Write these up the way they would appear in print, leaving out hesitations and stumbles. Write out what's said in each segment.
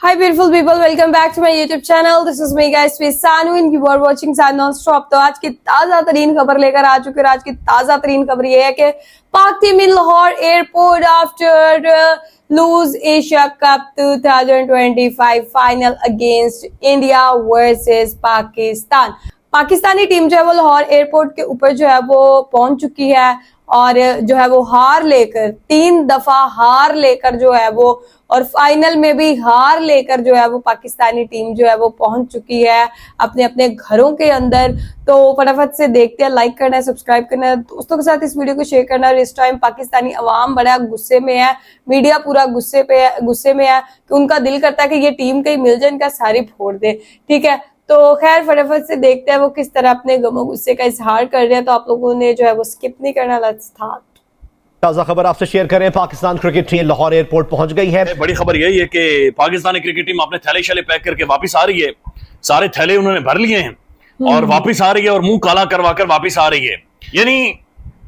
Hi beautiful people, welcome back to my YouTube channel. This is me guys, Sanu and you are watching San Non-Stop। तो आज की ताजा तरीन खबर लेकर आ चुके हैं। आज की ताजा तरीन खबर ये है कि Pak team in Lahore airport after lose Asia Cup 2025 final against India versus Pakistan। Pakistani team जो है वो लाहौर एयरपोर्ट के ऊपर जो है वो पहुंच चुकी है और जो है वो हार लेकर 3 दफा हार लेकर जो है वो और फाइनल में भी हार लेकर जो है वो पाकिस्तानी टीम जो है वो पहुंच चुकी है अपने अपने घरों के अंदर। तो फटाफट से देखते हैं, लाइक करना है, सब्सक्राइब करना है, दोस्तों के साथ इस वीडियो को शेयर करना है। इस टाइम पाकिस्तानी अवाम बड़ा गुस्से में है, मीडिया पूरा गुस्से में है कि उनका दिल करता है कि ये टीम कहीं मिल जाए, इनका सारी फोड़ दे। ठीक है, तो खैर फटाफट से देखते हैं वो किस तरह अपने गमो गुस्से का इजहार कर रहे हैं। तो आप लोगों ने जो है वो स्किप नहीं करना। Let's start. ताजा खबर आपसे शेयर करें, Pakistan cricket team Lahore airport पहुंच गई है। बड़ी खबर यही है कि पाकिस्तानी क्रिकेट टीम अपने थैले शैले पैक करके वापस आ रही है। सारे थैले उन्होंने भर लिए हैं और वापस आ रही है और मुंह काला करवा कर वापस आ रही है। यानी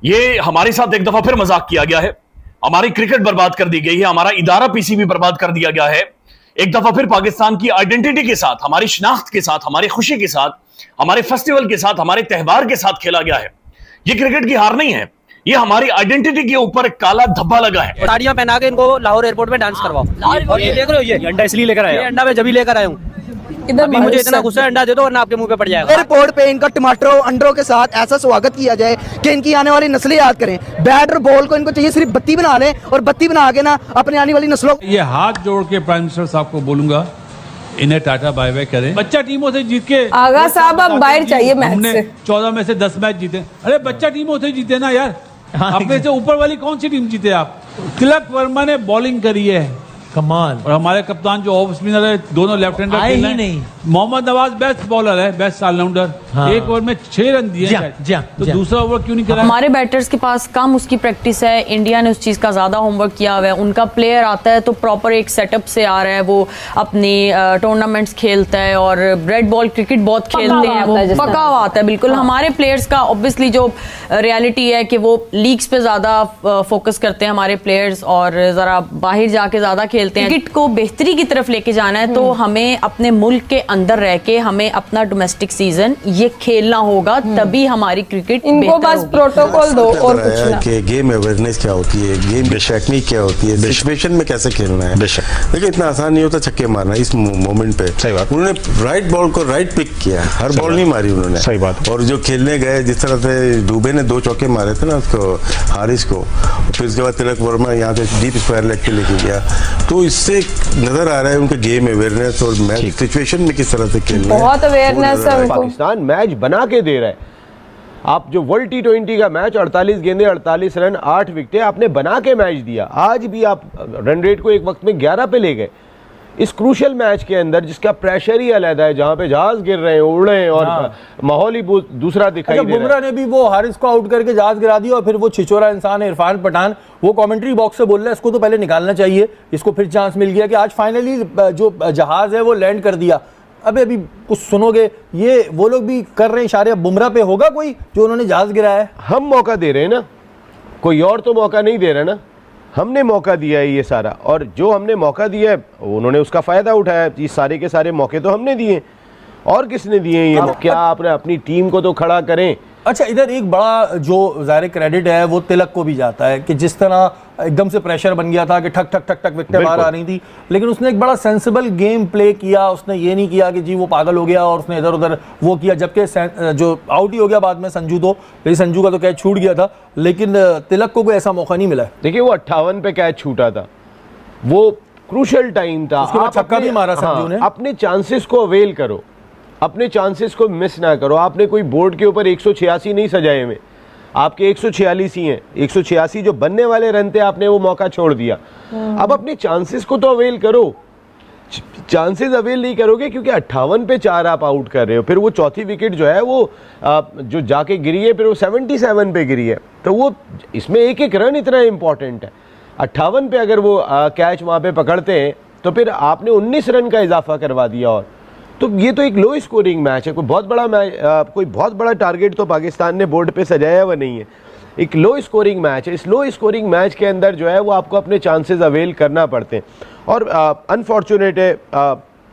ये हमारे साथ एक दफा फिर मजाक किया गया है, हमारी क्रिकेट बर्बाद कर दी गई है, हमारा इदारा पीसीबी बर्बाद कर दिया गया है। एक दफा फिर पाकिस्तान की आइडेंटिटी के साथ, हमारी शिनाख्त के साथ, हमारी खुशी के साथ, हमारे फेस्टिवल के साथ, हमारे त्यौहार के साथ खेला गया है। ये क्रिकेट की हार नहीं है, ये हमारी आइडेंटिटी के ऊपर एक काला धब्बा लगा है। साड़ियां पहना के इनको लाहौर एयरपोर्ट में डांस करवाओ। और ये देख रहे हो, ये अंडा इसलिए लेकर आया, अंडा मैं जब ही लेकर आया हूँ। अभी मुझे इतना गुस्सा है, अंडा दे दो वरना आपके मुंह पे पड़ जाएगा। एयरपोर्ट पे इनका टमाटरों अंडरों के साथ ऐसा स्वागत किया जाए कि इनकी आने वाली नस्लें याद करें। बैट और बॉल को इनको चाहिए सिर्फ बत्ती बना लें और बत्ती बना के ना अपने आने वाली नस्लों। ये हाथ जोड़ के प्राइम मिनिस्टर साहब को बोलूंगा, इन्हें टाटा बाय बाय करें। बच्चा टीमों से जीत के आगा साहब अब बाहर चाहिए मैच से। 14 में से 10 मैच जीते। अरे बच्चा टीमों से जीते ना यार, अपने से ऊपर वाली कौन सी टीम जीते आप? तिलक वर्मा ने बॉलिंग करी है कमाल, और हमारे कप्तान जो ऑफ स्पिनर है, दोनों लेफ्ट हैंडर आए ही नहीं। मोहम्मद नवाज बेस्ट बॉलर है, बेस्ट ऑलराउंडर। हाँ। एक ओवर में 6 रन दिए तो दूसरा ओवर क्यों नहीं करा? हमारे बैटर्स के पास कम उसकी प्रैक्टिस है, इंडिया ने उस चीज़ का ज़्यादा होमवर्क किया हुआ है। उनका प्लेयर आता है तो प्रॉपर एक सेटअप से आ रहा है, वो अपनी टूर्नामेंट्स खेलता है और रेड बॉल क्रिकेट बहुत खेलते हैं, वो पका हुआ आता है बिल्कुल। हमारे प्लेयर्स का ऑब्वियसली जो रियलिटी है कि वो लीग्स पे ज़्यादा फोकस करते हैं हमारे प्लेयर्स और ज़रा बाहर जाके ज़्यादा खेलते हैं। क्रिकेट को बेहतरी की तरफ लेके जाना है तो हमें अपने मुल्क के अंदर रह के हमें अपना डोमेस्टिक सीजन ये खेलना होगा, तभी हमारी क्रिकेट इनको बस प्रोटोकॉल दो और कुछ ना। कि गेम अवेयरनेस क्या होती है, गेम टेक्निक क्या होती है, सिचुएशन में कैसे खेलना है। देखिए इतना आसान नहीं होता छक्के मारना इस मोमेंट पे। सही बात, उन्होंने राइट बॉल को राइट पिक किया, हर बॉल नहीं मारी उन्होंने। सही बात। और जो खेलने गए जिस तरह से दुबे ने 2 चौके मारे थे ना उसको, हारिस को, फिर उसके बाद तिलक वर्मा यहाँ से डीप स्क्वायर लेग पे लेके गया, तो इससे नजर आ रहा है उनके गेम अवेयरनेस और मैच सिचुएशन में किस तरह से खेलना है। बहुत अवेयरनेस है उनको। पाकिस्तान मैच बना के दे रहा है। आप जो वर्ल्ड T20 का मैच 48 गेंदे 48 रन 8 विकेटें आपने बना के मैच दिया। आज भी आप रन रेट को एक वक्त में 11 पे ले गए इस क्रूशियल मैच के अंदर, जिसका प्रेशर ही अलग है, जहां पे जहाज गिर रहे हैं, उड़ रहे हैं और माहौल ही दूसरा दिखाई दे रहा है। बुमराह ने भी वो हारिस को आउट करके जहाज गिरा दिया और फिर वो छिछोरा इंसान है इरफान पठान, वो कमेंट्री बॉक्स से बोल रहा है इसको तो पहले निकालना चाहिए, इसको फिर चांस मिल गया कि आज फाइनली जो जहाज है वो लैंड कर दिया। अभी कुछ सुनोगे, ये वो लोग भी कर रहे हैं इशारे। बुमराह पे होगा कोई जो उन्होंने जहाज गिराया है? हम मौका दे रहे हैं ना, कोई और तो मौका नहीं दे रहा ना, हमने मौका दिया है ये सारा, और जो हमने मौका दिया है उन्होंने उसका फायदा उठाया। ये सारे के सारे मौके तो हमने दिए, और किसने दिए ये? क्या आपने अपनी टीम को तो खड़ा करें। अच्छा, इधर एक बड़ा जो ज़ाहिर क्रेडिट है वो तिलक को भी जाता है कि जिस तरह एकदम से प्रेशर बन गया था कि ठक ठक ठक ठक विकेटें बाहर आ रही थी, लेकिन उसने एक बड़ा सेंसिबल गेम प्ले किया। उसने ये नहीं किया कि जी वो पागल हो गया और उसने इधर उधर वो किया, जबकि जो आउट ही हो गया बाद में संजू, तो संजू का तो कैच छूट गया था, लेकिन तिलक को कोई ऐसा मौका नहीं मिला। देखिए वो 58 पे कैच छूटा था, वो क्रूशियल टाइम था, छक्का भी मारा संजू ने। अपने चांसेस को अवेल करो, अपने चांसेस को मिस ना करो। आपने कोई बोर्ड के ऊपर 186 नहीं सजाए हुए, आपके 146 ही हैं। 186 जो बनने वाले रन थे आपने वो मौका छोड़ दिया। अब अपने चांसेस को तो अवेल करो। चांसेस अवेल नहीं करोगे क्योंकि 58 पे 4 आप आउट कर रहे हो, फिर वो चौथी विकेट जो है वो जो जाके गिरी है, फिर वो 77 पे गिरी है, तो वो इसमें एक एक रन इतना इंपॉर्टेंट है। 58 पे अगर वो कैच वहाँ पे पकड़ते हैं तो फिर आपने 19 रन का इजाफा करवा दिया। और तो ये तो एक लो स्कोरिंग मैच है, कोई बहुत बड़ा टारगेट तो पाकिस्तान ने बोर्ड पे सजाया हुआ नहीं है। एक लो स्कोरिंग मैच है। इस लो स्कोरिंग मैच के अंदर जो है वो आपको अपने चांसेस अवेल करना पड़ते हैं। और अनफॉर्चुनेट है,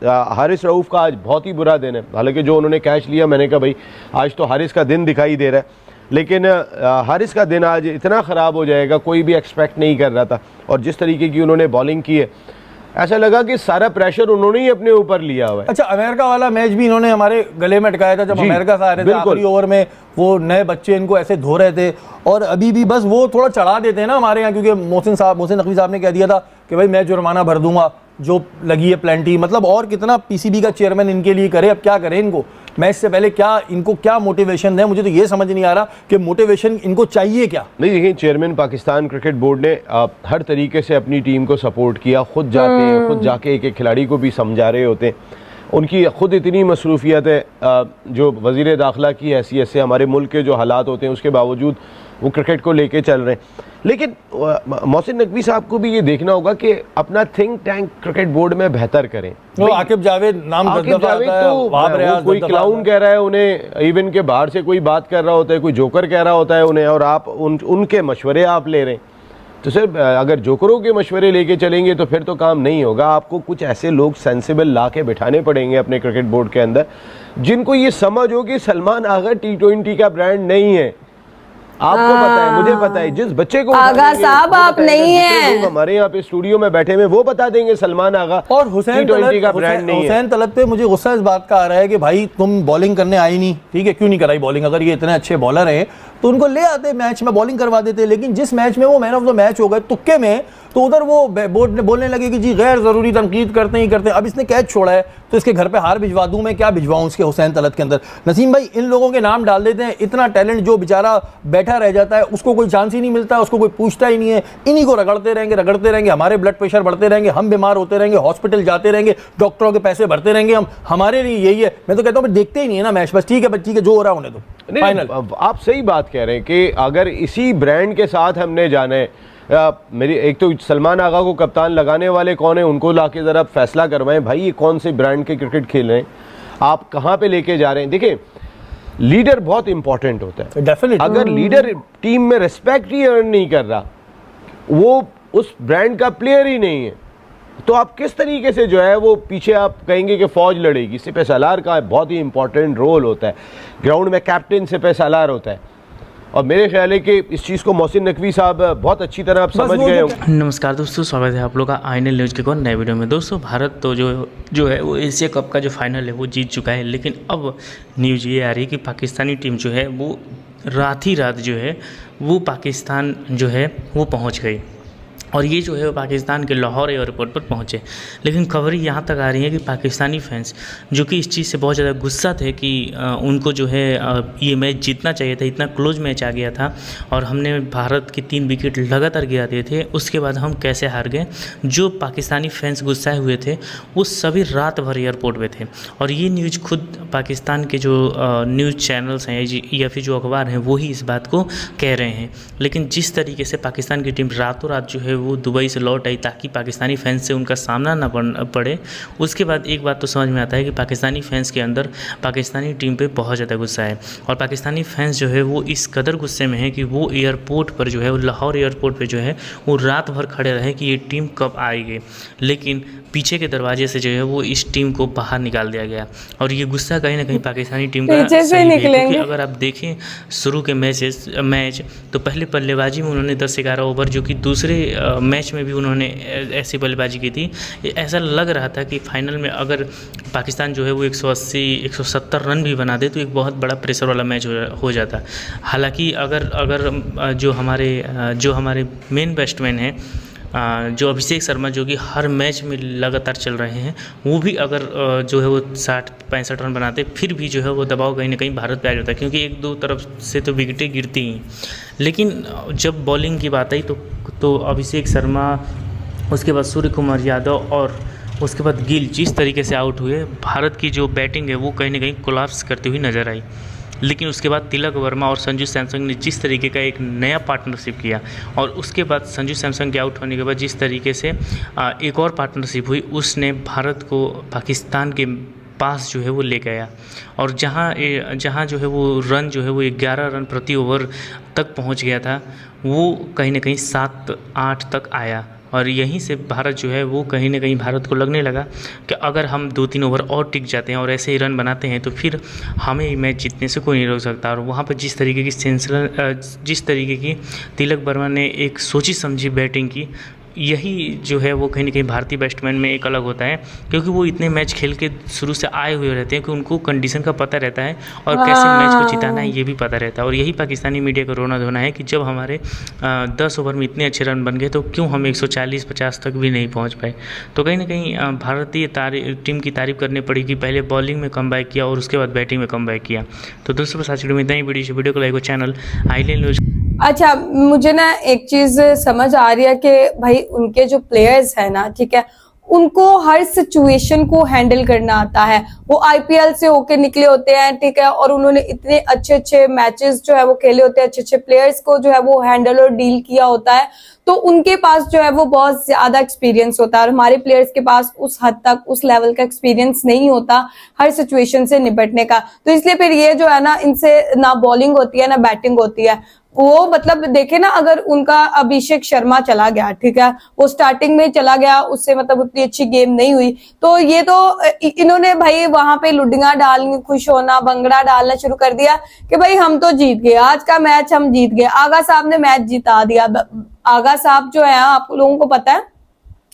हारिस रऊफ़ का आज बहुत ही बुरा दिन है। हालांकि जो उन्होंने कैच लिया, मैंने कहा भाई आज तो हारिस का दिन दिखाई दे रहा है, लेकिन हारिस का दिन आज इतना ख़राब हो जाएगा कोई भी एक्सपेक्ट नहीं कर रहा था। और जिस तरीके की उन्होंने बॉलिंग की है, ऐसा लगा कि सारा प्रेशर उन्होंने ही अपने ऊपर लिया हुआ है। अच्छा, अमेरिका वाला मैच भी इन्होंने हमारे गले में अटकाया था जब अमेरिका से आ रहे थे आखिरी ओवर में, वो नए बच्चे इनको ऐसे धो रहे थे। और अभी भी बस वो थोड़ा चढ़ा देते हैं ना हमारे यहाँ, क्योंकि मोहसिन नकवी साहब ने कह दिया था कि भाई मैं जुर्माना भर दूंगा जो लगी है प्लेंटी। मतलब और कितना पीसीबी का चेयरमैन इनके लिए करे, अब क्या करें इनको मैच से पहले, क्या इनको क्या मोटिवेशन है? मुझे तो ये समझ नहीं आ रहा कि मोटिवेशन इनको चाहिए क्या। नहीं देखिए, चेयरमैन पाकिस्तान क्रिकेट बोर्ड ने हर तरीके से अपनी टीम को सपोर्ट किया। खुद जाके एक एक खिलाड़ी को भी समझा रहे होते हैं। उनकी खुद इतनी मसरूफियत है, जो वज़ीर दाखिला की हैसियत से हमारे मुल्क के जो हालात होते हैं उसके बावजूद वो क्रिकेट को लेके चल रहे हैं। लेकिन मोहसिन नकवी साहब को भी ये देखना होगा कि अपना थिंक टैंक क्रिकेट बोर्ड में बेहतर करें। आकिब जावेद नाम, आकिब जावेद तो कोई क्लाउन कह रहा है उन्हें, इवन के बाहर से कोई बात कर रहा होता है, कोई जोकर कह रहा होता है उन्हें, और आप उनके मशवरे आप ले रहे हैं। तो सर अगर जोकरों के मशवरे लेके चलेंगे तो फिर तो काम नहीं होगा। आपको कुछ ऐसे लोग सेंसिबल ला के बिठाने पड़ेंगे अपने क्रिकेट बोर्ड के अंदर, जिनको ये समझ हो कि सलमान आगा T20 का ब्रांड नहीं है। आपको पता है, मुझे पता है, जिस बच्चे को आगा साहब आप नहीं हैं, हमारे यहाँ पे स्टूडियो में बैठे हुए वो बता देंगे सलमान आगा और हुसैन T20 का ब्रांड नहीं है। हुसैन तलत पे मुझे गुस्सा इस बात का आ रहा है कि भाई तुम बॉलिंग करने आई नहीं, ठीक है, क्यों नहीं कराई बॉलिंग? अगर ये इतने अच्छे बॉलर हैं तो उनको ले आते मैच में, बॉलिंग करवा देते। लेकिन जिस मैच में वो मैन ऑफ द मैच हो गए तुक्के में, तो उधर वो बोर्ड ने बोलने लगे कि जी गैर जरूरी तनकीद करते ही करते। अब इसने कैच छोड़ा है तो इसके घर पे हार भिजवा दूं मैं, क्या भिजवाऊं इसके हुसैन तलत के अंदर? नसीम भाई, इन लोगों के नाम डाल देते हैं, इतना टैलेंट जो बेचारा बैठा रह जाता है, उसको कोई चांस ही नहीं मिलता, उसको कोई पूछता ही नहीं है। इन्हीं को रगड़ते रहेंगे, हमारे ब्लड प्रेशर बढ़ते रहेंगे, हम बीमार होते रहेंगे, हॉस्पिटल जाते रहेंगे, डॉक्टरों के पैसे भरते रहेंगे हम। हमारे लिए यही है। मैं तो कहता हूँ देखते ही नहीं है ना मैच, बस ठीक है जो हो रहा है होने दो। फाइनल आप सही बात कह रहे हैं कि अगर इसी ब्रांड के साथ हमने जाना है, मेरी एक तो सलमान आगा को कप्तान लगाने वाले कौन है, उनको लाके ज़रा फैसला करवाएं भाई ये कौन से ब्रांड के क्रिकेट खेल रहे हैं, आप कहाँ पे लेके जा रहे हैं। देखिए, लीडर बहुत इंपॉर्टेंट होता है। डेफिनेटली अगर लीडर टीम में रिस्पेक्ट ही अर्न नहीं कर रहा, वो उस ब्रांड का प्लेयर ही नहीं है, तो आप किस तरीके से जो है वो पीछे आप कहेंगे कि फौज लड़ेगी। सिपह सालार का बहुत ही इंपॉर्टेंट रोल होता है ग्राउंड में, कैप्टन सिपह सालार होता है। और मेरे ख्याल है कि इस चीज़ को मोहसिन नकवी साहब बहुत अच्छी तरह आप समझ गए होंगे। नमस्कार दोस्तों, स्वागत है आप लोग का INL न्यूज़ के एक और नए वीडियो में। दोस्तों, भारत तो जो है वो एशिया कप का जो फाइनल है वो जीत चुका है। लेकिन अब न्यूज़ ये आ रही है कि पाकिस्तानी टीम जो है वो रात ही रात जो है वो पाकिस्तान जो है वो पहुँच गई, और ये जो है वो पाकिस्तान के लाहौर एयरपोर्ट पर पहुँचे। लेकिन खबर यहाँ तक आ रही है कि पाकिस्तानी फैंस जो कि इस चीज़ से बहुत ज़्यादा गुस्सा थे कि उनको जो है ये मैच जीतना चाहिए था, इतना क्लोज मैच आ गया था और हमने भारत के 3 विकेट लगातार गिरा दिए थे, उसके बाद हम कैसे हार गए। जो पाकिस्तानी फैंस गुस्साए हुए थे वो सभी रात भर एयरपोर्ट पे थे। और ये न्यूज़ खुद पाकिस्तान के जो न्यूज़ चैनल्स हैं या फिर जो अखबार हैं वो ही इस बात को कह रहे हैं। लेकिन जिस तरीके से पाकिस्तान की टीम रातों रात जो है वो दुबई से लौट आई ताकि पाकिस्तानी फैंस से उनका सामना ना पड़े, उसके बाद एक बात तो समझ में आता है कि पाकिस्तानी फैंस के अंदर पाकिस्तानी टीम पे बहुत ज़्यादा गुस्सा है। और पाकिस्तानी फैंस जो है वो इस कदर गुस्से में है कि वो एयरपोर्ट पर जो है वो लाहौर एयरपोर्ट पे जो है वो रात भर खड़े रहे कि ये टीम कब आएगी। लेकिन पीछे के दरवाजे से जो है वो इस टीम को बाहर निकाल दिया गया। और ये गुस्सा कहीं ना कहीं पाकिस्तानी टीम का सही है, क्योंकि अगर आप देखें शुरू के मैच तो पहले बल्लेबाजी में उन्होंने 10-11 ओवर, जो कि दूसरे मैच में भी उन्होंने ऐसी बल्लेबाजी की थी। ऐसा लग रहा था कि फाइनल में अगर पाकिस्तान जो है वो 180-170 रन भी बना दे तो एक बहुत बड़ा प्रेशर वाला मैच हो जाता। हालांकि अगर जो हमारे मेन बैट्समैन हैं, जो अभिषेक शर्मा, जो कि हर मैच में लगातार चल रहे हैं, वो भी अगर जो है वो 60-65 रन बनाते, फिर भी जो है वो दबाव कहीं ना कहीं भारत पे आ जाता है, क्योंकि 1-2 तरफ से तो विकेटें गिरती ही। लेकिन जब बॉलिंग की बात आई तो अभिषेक शर्मा, उसके बाद सूर्य कुमार यादव और उसके बाद गिल जिस तरीके से आउट हुए, भारत की जो बैटिंग है वो कहीं ना कहीं कोलैप्स करती हुई नज़र आई। लेकिन उसके बाद तिलक वर्मा और संजू सैमसन ने जिस तरीके का एक नया पार्टनरशिप किया, और उसके बाद संजू सैमसन के आउट होने के बाद जिस तरीके से एक और पार्टनरशिप हुई, उसने भारत को पाकिस्तान के पास जो है वो ले गया, और जहाँ जो है वो रन जो है वो 11 रन प्रति ओवर तक पहुँच गया था, वो कहीं ना कहीं 7-8 तक आया। और यहीं से भारत जो है वो कहीं ना कहीं भारत को लगने लगा कि अगर हम 2-3 ओवर और टिक जाते हैं और ऐसे ही रन बनाते हैं तो फिर हमें मैच जीतने से कोई नहीं रोक सकता। और वहाँ पर जिस तरीके की तिलक वर्मा ने एक सोची समझी बैटिंग की, यही जो है वो कहीं ना कहीं भारतीय बैट्समैन में एक अलग होता है, क्योंकि वो इतने मैच खेल के शुरू से आए हुए रहते हैं कि उनको कंडीशन का पता रहता है और कैसे मैच को जिताना है ये भी पता रहता है। और यही पाकिस्तानी मीडिया का रोना धोना है कि जब हमारे 10 ओवर में इतने अच्छे रन बन गए तो क्यों हम 140-50 तक भी नहीं पहुँच पाए। तो कहीं ना कहीं भारतीय टीम की तारीफ करनी पड़ी कि पहले बॉलिंग में कमबैक किया और उसके बाद बैटिंग में कमबैक किया। तो दोस्तों बस आज वीडियो में इतना ही। वीडियो को लाइक और चैनल आईएनएल न्यूज़। अच्छा, मुझे ना एक चीज समझ आ रही है कि भाई उनके जो प्लेयर्स है ना, ठीक है, उनको हर सिचुएशन को हैंडल करना आता है। वो आईपीएल से होके निकले होते हैं, ठीक है, और उन्होंने इतने अच्छे मैचेस जो है वो खेले होते हैं, अच्छे प्लेयर्स को जो है वो हैंडल और डील किया होता है। तो उनके पास जो है वो बहुत ज्यादा एक्सपीरियंस होता है, और हमारे प्लेयर्स के पास उस हद तक उस लेवल का एक्सपीरियंस नहीं होता हर सिचुएशन से निपटने का। तो इसलिए फिर ये जो है ना, इनसे ना बॉलिंग होती है ना बैटिंग होती है। वो मतलब देखे ना, अगर उनका अभिषेक शर्मा चला गया, ठीक है, वो स्टार्टिंग में चला गया, उससे मतलब उतनी अच्छी गेम नहीं हुई, तो ये तो इन्होंने भाई वहां पे लुडिया डालनी, खुश होना, भंगड़ा डालना शुरू कर दिया कि भाई हम तो जीत गए, आज का मैच हम जीत गए। आगा साहब ने मैच जिता दिया। आगा साहब जो है, आप लोगों को पता है,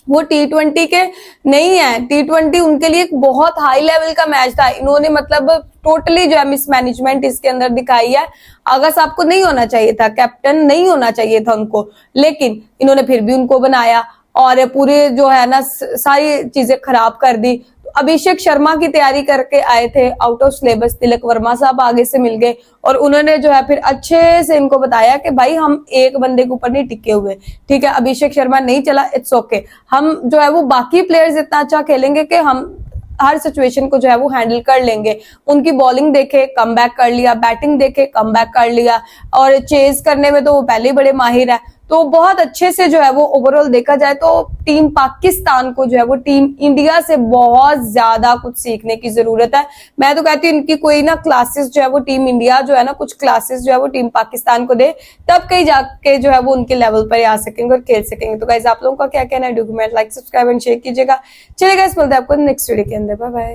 वो T20 के नहीं है। T20 उनके लिए एक बहुत हाई लेवल का मैच था। इन्होंने मतलब टोटली जो है मिसमैनेजमेंट इसके अंदर दिखाई है। आगा साहब को नहीं होना चाहिए था, कैप्टन नहीं होना चाहिए था उनको, लेकिन इन्होंने फिर भी उनको बनाया और पूरे जो है ना सारी चीजें खराब कर दी। अभिषेक शर्मा की तैयारी करके आए थे out of syllabus, Tilak Varma साहब आगे से मिल गए और उन्होंने जो है फिर अच्छे से इनको बताया कि भाई हम एक बंदे के ऊपर नहीं टिके हुए, ठीक है, अभिषेक शर्मा नहीं चला, इट्स ओके, हम जो है वो बाकी प्लेयर्स इतना अच्छा खेलेंगे कि हम हर सिचुएशन को जो है वो हैंडल कर लेंगे। उनकी बॉलिंग देखे कमबैक कर लिया, बैटिंग देखे कमबैक कर लिया, और चेज करने में तो वो पहले ही बड़े माहिर है। तो बहुत अच्छे से जो है वो ओवरऑल देखा जाए तो टीम पाकिस्तान को जो है वो टीम इंडिया से बहुत ज्यादा कुछ सीखने की जरूरत है। मैं तो कहती हूँ इनकी कोई ना क्लासेस जो है वो टीम इंडिया जो है ना, कुछ क्लासेस जो है वो टीम पाकिस्तान को दे, तब कहीं जाके जो है वो उनके लेवल पर आ सकेंगे और खेल सकेंगे। तो गाइस, आप लोगों का क्या कहना है? Do comment, like, subscribe and share कीजिएगा। चलिए गाइस, मिलते हैं आपको नेक्स्ट वीडियो के अंदर। Bye bye.